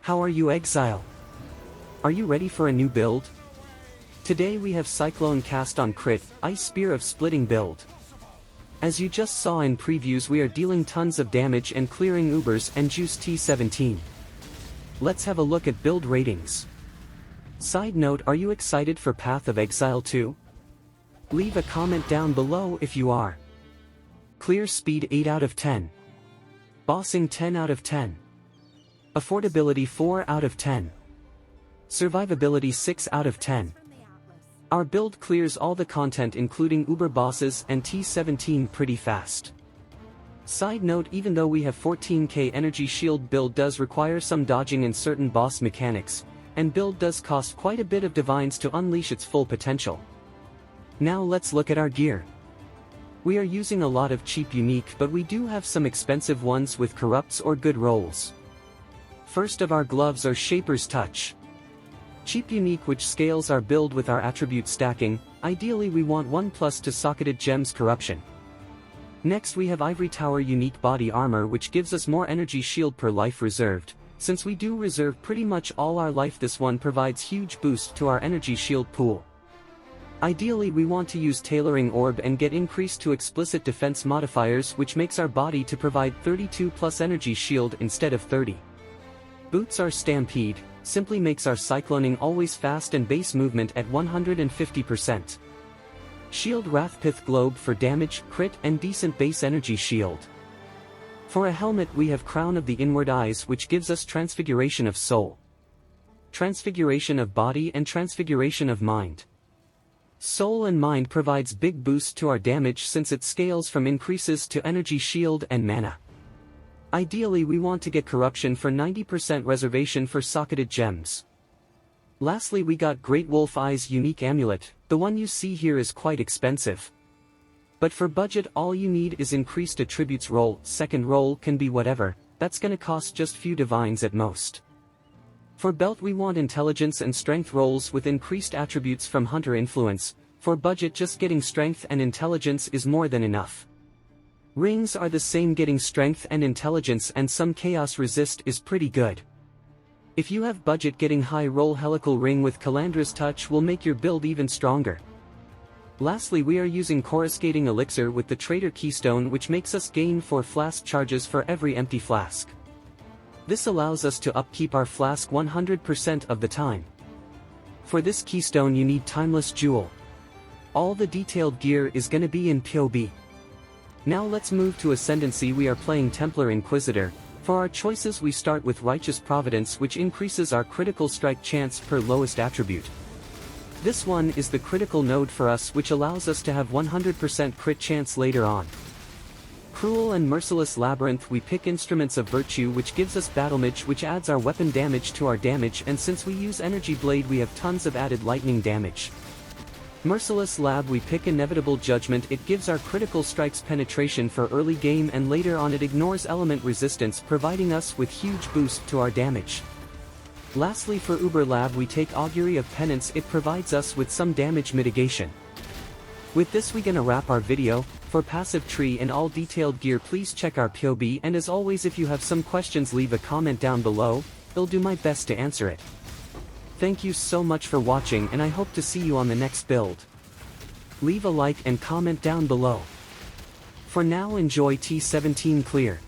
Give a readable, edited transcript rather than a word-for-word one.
How are you, Exile? Are you ready for a new build? Today we have Cyclone Cast on Crit, Ice Spear of Splitting build. As you just saw in previews, we are dealing tons of damage and clearing Ubers and Juice T17. Let's have a look at build ratings. Side note, are you excited for Path of Exile 2? Leave a comment down below if you are. Clear speed 8 out of 10. Bossing 10 out of 10. Affordability 4 out of 10. Survivability 6 out of 10. Our build clears all the content including Uber bosses and T17 pretty fast. Side note, even though we have 14k energy shield, build does require some dodging in certain boss mechanics, and build does cost quite a bit of divines to unleash its full potential. Now let's look at our gear. We are using a lot of cheap unique, but we do have some expensive ones with corrupts or good rolls. First of our gloves are Shaper's Touch. Cheap unique which scales our build with our attribute stacking. Ideally we want 1+ to socketed gems corruption. Next we have Ivory Tower unique body armor, which gives us more energy shield per life reserved. Since we do reserve pretty much all our life, this one provides huge boost to our energy shield pool. Ideally we want to use Tailoring Orb and get increased to explicit defense modifiers, which makes our body to provide 32+ energy shield instead of 30. Boots are Stampede, simply makes our cycloning always fast and base movement at 150%. Shield Wrathpith Globe for damage, crit and decent base energy shield. For a helmet we have Crown of the Inward Eyes, which gives us Transfiguration of Soul, Transfiguration of Body and Transfiguration of Mind. Soul and Mind provides big boost to our damage since it scales from increases to energy shield and mana. Ideally we want to get Corruption for 90% reservation for socketed gems. Lastly we got Great Wolf Eyes unique amulet. The one you see here is quite expensive. But for budget all you need is increased attributes roll. Second roll can be whatever, that's gonna cost just few divines at most. For belt we want intelligence and strength rolls with increased attributes from hunter influence. For budget just getting strength and intelligence is more than enough. Rings are the same, getting strength and intelligence and some chaos resist is pretty good. If you have budget, getting high roll helical ring with Calandra's touch will make your build even stronger. Lastly we are using coruscating elixir with the Trader Keystone, which makes us gain 4 flask charges for every empty flask. This allows us to upkeep our flask 100% of the time. For this keystone you need Timeless Jewel. All the detailed gear is gonna be in POB. Now let's move to Ascendancy. We are playing Templar Inquisitor. For our choices we start with Righteous Providence, which increases our critical strike chance per lowest attribute. This one is the critical node for us, which allows us to have 100% crit chance later on. Cruel and Merciless Labyrinth we pick Instruments of Virtue, which gives us Battlemage, which adds our weapon damage to our damage, and since we use Energy Blade we have tons of added lightning damage. Merciless Lab we pick Inevitable Judgment. It gives our critical strikes penetration for early game, and later on it ignores element resistance, providing us with huge boost to our damage. Lastly for Uber Lab we take Augury of Penance. It provides us with some damage mitigation. With this we gonna wrap our video. For passive tree and all detailed gear please check our POB, and as always if you have some questions leave a comment down below, I'll do my best to answer it. Thank you so much for watching and I hope to see you on the next build. Leave a like and comment down below. For now enjoy T17 clear.